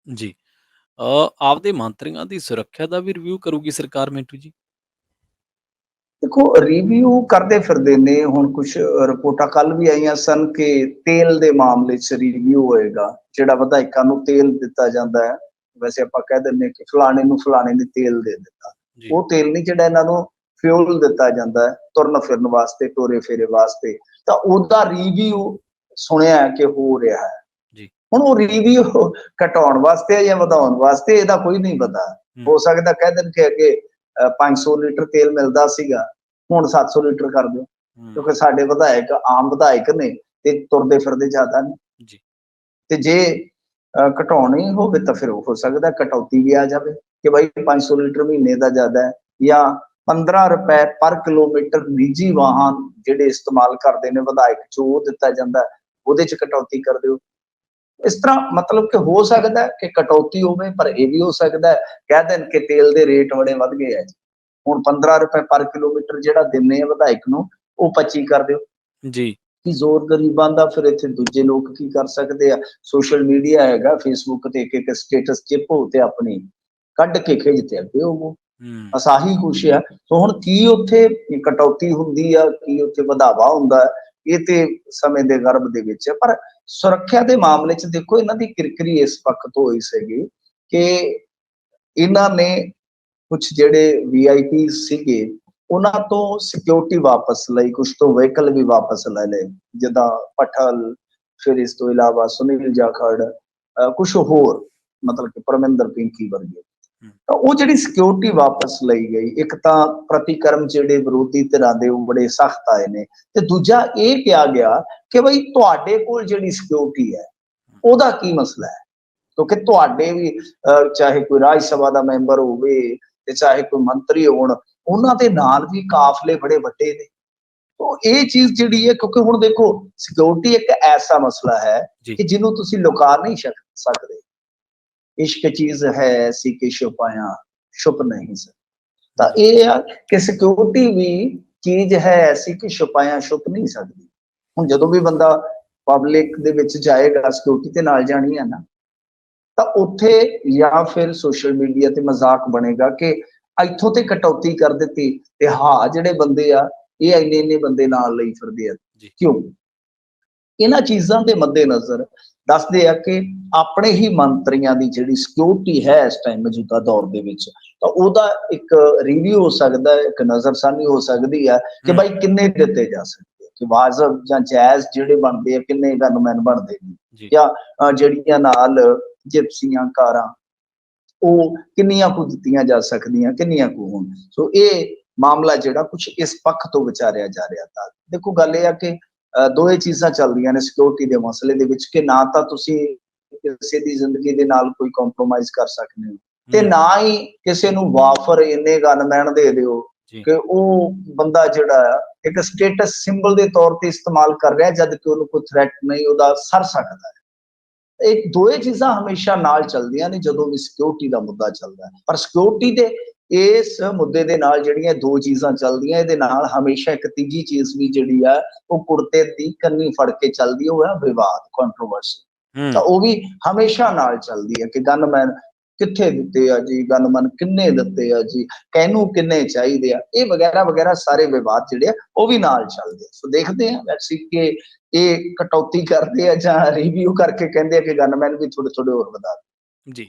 ਜੀ। ਆਪਦੇ ਮੰਤਰੀਆਂ ਦੀ ਸੁਰੱਖਿਆ ਦਾ ਵੀ ਰਿਵਿਊ ਕਰੂਗੀ ਸਰਕਾਰ ਮਿੰਟੂ ਜੀ? ਦੇਖੋ, ਰਿਵਿਊ ਕਰਦੇ ਫਿਰਦੇ ਨੇ। ਹੁਣ ਕੁਛ ਰਿਪੋਰਟਾਂ ਕੱਲ੍ਹ ਵੀ ਆਈਆਂ ਸਨ ਕਿ ਤੇਲ ਦੇ ਮਾਮਲੇ 'ਚ ਰਿਵਿਊ ਹੋਏਗਾ। ਜਿਹੜਾ ਵਿਧਾਇਕਾਂ ਨੂੰ ਤੇਲ ਦਿੱਤਾ ਜਾਂਦਾ ਹੈ, ਵੈਸੇ ਆਪਾਂ ਕਹਿ ਦਿੰਦੇ ਕਿ ਫਲਾਣੇ ਨੂੰ ਫਲਾਣੇ ਨੇ ਤੇਲ ਦੇ ਦਿੱਤਾ। ਜੀ। ਉਹ ਤੇਲ ਨਹੀਂ, ਜਿਹੜਾ ਇਹਨਾਂ ਨੂੰ ਫਿਊਲ ਦਿੱਤਾ ਜਾਂਦਾ ਹੈ ਤੁਰਨ ਫਿਰਨ ਵਾਸਤੇ, ਤੋਰੇ ਫੇਰੇ ਵਾਸਤੇ, ਤਾਂ ਉਹਦਾ ਰਿਵਿਊ ਸੁਣਿਆ ਕਿ ਹੋ ਰਿਹਾ ਹੈ। ਜੀ। ਹੁਣ ਉਹ ਰਿਵਿਊ ਘਟਾਉਣ ਵਾਸਤੇ ਜਾਂ ਵਧਾਉਣ ਵਾਸਤੇ, ਇਹਦਾ ਕੋਈ ਨਹੀਂ ਪਤਾ। ਹੋ ਸਕਦਾ ਕਹਿ ਦੇਣ ਕਿ ਅੱਗੇ 500 ਲੀਟਰ ਤੇਲ ਮਿਲਦਾ ਸੀਗਾ, ਹੁਣ 700 ਲੀਟਰ ਕਰ ਦਿਓ, ਕਿਉਂਕਿ ਸਾਡੇ ਵਿਧਾਇਕ ਆਮ ਵਿਧਾਇਕ ਨੇ ਤੇ ਤੁਰਦੇ ਫਿਰਦੇ ਜ਼ਿਆਦਾ ਨੇ। ਜੀ। ਤੇ ਜੇ ਘਟਾਉਣੀ ਹੋਵੇ ਤਾਂ ਫਿਰ ਹੋ ਸਕਦਾ ਕਟੌਤੀ ਵੀ ਆ ਜਾਵੇ ਕਿ ਬਾਈ 500 ਲੀਟਰ ਮਹੀਨੇ ਦਾ ਜ਼ਿਆਦਾ ਹੈ, ਜਾਂ 15 ਰੁਪਏ ਪਰ ਕਿਲੋਮੀਟਰ ਨਿੱਜੀ ਵਾਹਨ ਜਿਹੜੇ ਇਸਤੇਮਾਲ ਕਰਦੇ ਨੇ ਵਿਧਾਇਕ, ਜੋ ਉਹ ਦਿੱਤਾ ਜਾਂਦਾ ਉਹਦੇ 'ਚ ਕਟੌਤੀ ਕਰ ਦਿਓ। ਇਸ ਤਰ੍ਹਾਂ ਮਤਲਬ ਕਿ ਹੋ ਸਕਦਾ ਕਿ ਕਟੌਤੀ ਹੋਵੇ, ਪਰ ਇਹ ਵੀ ਹੋ ਸਕਦਾ ਕਹਿ ਦੇਣ ਕਿ ਤੇਲ ਦੇ ਰੇਟ ਬੜੇ ਵੱਧ ਗਏ ਆ ਜੀ, ਹੁਣ 15 ਰੁਪਏ ਪਰ ਕਿਲੋਮੀਟਰ ਜਿਹੜਾ ਦਿੰਦੇ ਆ ਵਿਧਾਇਕ ਨੂੰ, ਉਹ 25 ਕਰ ਦਿਓ। ਜੀ। ਕੀ ਜ਼ੋਰ ਗਰੀਬਾਂ ਦਾ। ਫਿਰ ਇੱਥੇ ਦੂਜੇ ਲੋਕ ਕੀ ਕਰ ਸਕਦੇ ਆ? ਸੋਸ਼ਲ ਮੀਡੀਆ ਹੈਗਾ, ਫੇਸਬੁੱਕ ਤੇ ਇੱਕ ਸਟੇਟਸ ਚਿਪੋ ਤੇ ਆਪਣੀ ਕੱਢ ਕੇ ਖਿੱਚਦੇ ਅੱਗੇ ਉਹ, ਬਸ ਆਹੀ ਕੁਛ ਆ। ਸੋ ਹੁਣ ਕੀ ਉੱਥੇ ਕਟੌਤੀ ਹੁੰਦੀ ਆ, ਕੀ ਉੱਥੇ ਵਧਾਵਾ ਹੁੰਦਾ, ਇਹ ਤੇ ਸਮੇਂ ਦੇ ਗਰਭ ਦੇ ਵਿੱਚ ਹੈ। ਪਰ ਸੁਰੱਖਿਆ ਦੇ ਮਾਮਲੇ 'ਚ ਦੇਖੋ, ਇਹਨਾਂ ਦੀ ਕਿਰਕਰੀ ਇਸ ਪੱਖ ਤੋਂ ਹੋਈ ਸੀਗੀ ਕਿ ਇਹਨਾਂ ਨੇ ਕੁਛ ਜਿਹੜੇ VIP ਸੀਗੇ, ਉਹਨਾਂ ਤੋਂ ਸਿਕਿਉਰਿਟੀ ਵਾਪਸ ਲਈ, ਕੁਛ ਤੋਂ ਵਹੀਕਲ ਵੀ ਵਾਪਸ ਲੈ ਲਏ, ਜਿੱਦਾਂ ਪਠਲ, ਫਿਰ ਇਸ ਤੋਂ ਇਲਾਵਾ ਸੁਨੀਲ ਜਾਖੜ, ਕੁਛ ਹੋਰ ਮਤਲਬ ਕਿ ਪਰਮਿੰਦਰ ਪਿੰਕੀ ਵਰਗੇ। ਤਾਂ ਉਹ ਜਿਹੜੀ ਸਿਕਿਉਰਿਟੀ ਵਾਪਸ ਲਈ ਗਈ, ਇੱਕ ਤਾਂ ਪ੍ਰਤੀਕਰਮ ਜਿਹੜੇ ਵਿਰੋਧੀ ਧਿਰਾਂ ਦੇ ਉਹ ਬੜੇ ਸਖਤ ਆਏ ਨੇ, ਤੇ ਦੂਜਾ ਇਹ ਕਿਹਾ ਗਿਆ ਕਿ ਬਈ ਤੁਹਾਡੇ ਕੋਲ ਜਿਹੜੀ ਸਿਕਿਉਰਿਟੀ ਹੈ ਉਹਦਾ ਕੀ ਮਸਲਾ ਹੈ? ਕਿਉਂਕਿ ਤੁਹਾਡੇ ਵੀ ਚਾਹੇ ਕੋਈ ਰਾਜ ਸਭਾ ਦਾ ਮੈਂਬਰ ਹੋਵੇ ਤੇ ਚਾਹੇ ਕੋਈ ਮੰਤਰੀ ਹੋਣ, ਉਹਨਾਂ ਦੇ ਨਾਲ ਵੀ ਕਾਫਲੇ ਬੜੇ ਵੱਡੇ ਨੇ। ਤੋ ਇਹ ਚੀਜ਼ ਜਿਹੜੀ ਹੈ, ਕਿਉਂਕਿ ਹੁਣ ਦੇਖੋ ਸਿਕਿਉਰਿਟੀ ਇੱਕ ਐਸਾ ਮਸਲਾ ਹੈ ਕਿ ਜਿਹਨੂੰ ਤੁਸੀਂ ਲੁਕਾ ਨਹੀਂ ਸਕਦੇ। ਇਸ਼ਕ ਚੀਜ਼ ਹੈ ਐਸੀ ਕਿ ਛੁਪਾਇਆ ਛੁਪ ਨਹੀਂ ਸਕਦਾ। ਤਾਂ ਇਹ ਆ ਕਿ ਸਿਕਿਉਰਿਟੀ ਵੀ ਚੀਜ਼ ਹੈ ਐਸੀ ਕਿ ਛੁਪਾਇਆ ਛੁਪ ਨਹੀਂ ਸਕਦੀ। ਹੁਣ ਜਦੋਂ ਵੀ ਬੰਦਾ ਪਬਲਿਕ ਦੇ ਵਿੱਚ ਜਾਏਗਾ, ਸਿਕਿਉਰਿਟੀ ਤੇ ਨਾਲ ਜਾਣੀ ਹੈ ਨਾ, ਤਾਂ ਉੱਥੇ ਜਾਂ ਫਿਰ ਸੋਸ਼ਲ ਮੀਡੀਆ ਤੇ ਮਜ਼ਾਕ ਬਣੇਗਾ ਕਿ ਇੱਥੋਂ ਤੇ ਕਟੌਤੀ ਕਰ ਦਿੱਤੀ, ਤੇ ਹਾਂ ਜਿਹੜੇ ਬੰਦੇ ਆ ਇਹ ਇੰਨੇ ਇੰਨੇ ਬੰਦੇ ਨਾਲ ਲਈ ਫਿਰਦੇ ਆ। ਕਿਉਂ? ਇਹਨਾਂ ਚੀਜ਼ਾਂ ਦੇ ਮੱਦੇਨਜ਼ਰ ਦੱਸਦੇ ਆ ਕਿ ਆਪਣੇ ਹੀ ਮੰਤਰੀਆਂ ਦੀ ਜਿਹੜੀ ਸਿਕਿਉਰਿਟੀ ਹੈ ਇਸ ਟਾਈਮ ਮੌਜੂਦਾ ਦੌਰ ਦੇ ਵਿੱਚ, ਤਾਂ ਉਹਦਾ ਇੱਕ ਰਿਵਿਊ ਹੋ ਸਕਦਾ, ਇੱਕ ਨਜ਼ਰਸਾਨੀ ਹੋ ਸਕਦੀ ਹੈ ਕਿ ਬਾਈ ਕਿੰਨੇ ਦਿੱਤੇ ਜਾ ਸਕਦੇ, ਕਿ ਵਾਜਬ ਜਾਂ ਜਾਇਜ਼ ਜਿਹੜੇ ਬਣਦੇ ਆ, ਕਿੰਨੇ ਗਨਮੈਨ ਬਣਦੇ ਨੇ, ਜਾਂ ਜਿਹੜੀਆਂ ਨਾਲ ਜਿਪਸੀਆਂ ਕਾਰਾਂ ਉਹ ਕਿੰਨੀਆਂ ਕੁ ਦਿੱਤੀਆਂ ਜਾ ਸਕਦੀਆਂ, ਕਿੰਨੀਆਂ ਕੁ ਹੋਣ। ਸੋ ਇਹ ਮਾਮਲਾ ਜਿਹੜਾ ਕੁਛ ਇਸ ਪੱਖ ਤੋਂ ਵਿਚਾਰਿਆ ਜਾ ਰਿਹਾ। ਤਾਂ ਦੇਖੋ ਗੱਲ ਇਹ ਆ ਕਿ ਦੋਏ ਚੀਜ਼ਾਂ ਚੱਲਦੀਆਂ ਨੇ ਸਿਕਿਉਰਿਟੀ ਦੇ ਮਸਲੇ ਦੇ ਵਿੱਚ, ਕਿ ਨਾ ਤਾਂ ਤੁਸੀਂ ਕਿਸੇ ਦੀ ਜ਼ਿੰਦਗੀ ਦੇ ਨਾਲ ਕੋਈ ਕੰਪਰੋਮਾਈਜ਼ ਕਰ ਸਕਦੇ ਹੋ, ਤੇ ਨਾ ਹੀ ਕਿਸੇ ਨੂੰ ਵਾਫਰ ਇੰਨੇ ਗਨਮੈਨ ਦੇ ਦਿਓ ਕਿ ਉਹ ਬੰਦਾ ਜਿਹੜਾ ਆ ਇੱਕ ਸਟੇਟਸ ਸਿੰਬਲ ਦੇ ਤੌਰ ਤੇ ਇਸਤੇਮਾਲ ਕਰ ਰਿਹਾ, ਜਦ ਕਿ ਉਹਨੂੰ ਕੋਈ ਥ੍ਰੈਟ ਨਹੀਂ ਉਹਦਾ ਸਰ ਸਕਦਾ ਹੈ। ਇਹ ਦੋਏ ਚੀਜ਼ਾਂ ਹਮੇਸ਼ਾ ਨਾਲ ਚੱਲਦੀਆਂ ਨੇ ਜਦੋਂ ਵੀ ਸਿਕਿਉਰਿਟੀ ਦਾ ਮੁੱਦਾ ਚੱਲਦਾ ਹੈ। ਪਰ ਸਿਕਿਉਰਿਟੀ ਦੇ ਇਸ ਮੁੱਦੇ ਦੇ ਨਾਲ ਜਿਹੜੀਆਂ ਦੋ ਚੀਜ਼ਾਂ ਚੱਲਦੀਆਂ, ਇਹਦੇ ਨਾਲ ਹਮੇਸ਼ਾ ਇੱਕ ਤੀਜੀ ਚੀਜ਼ ਵੀ ਜਿਹੜੀ ਆ ਉਹ ਕੁੜਤੇ ਦੀ ਕੰਨੀ ਫੜ ਕੇ ਚੱਲਦੀ, ਉਹ ਹੈ ਵਿਵਾਦ, ਕੰਟਰੋਵਰਸੀ। ਤਾਂ ਉਹ ਵੀ ਹਮੇਸ਼ਾ ਨਾਲ ਚੱਲਦੀ ਹੈ ਕਿ ਗਨਮੈਨ ਕਿੱਥੇ ਦਿੱਤੇ ਆ ਜੀ, ਗਨਮੈਨ ਕਿੰਨੇ ਦਿੱਤੇ ਆ ਜੀ, ਕਿਹਨੂੰ ਕਿੰਨੇ ਚਾਹੀਦੇ ਆ, ਇਹ ਵਗੈਰਾ ਵਗੈਰਾ ਸਾਰੇ ਵਿਵਾਦ ਜਿਹੜੇ ਆ ਉਹ ਵੀ ਨਾਲ ਚੱਲਦੇ ਆ। ਸੋ ਦੇਖਦੇ ਆ ਵੈਸੇ ਕਿ ਇਹ ਕਟੌਤੀ ਕਰਦੇ ਆ ਜਾਂ ਰਿਵਿਊ ਕਰਕੇ ਕਹਿੰਦੇ ਆ ਕਿ ਗਨਮੈਨ ਵੀ ਥੋੜੇ ਥੋੜੇ ਹੋਰ ਵਧਾ। ਜੀ।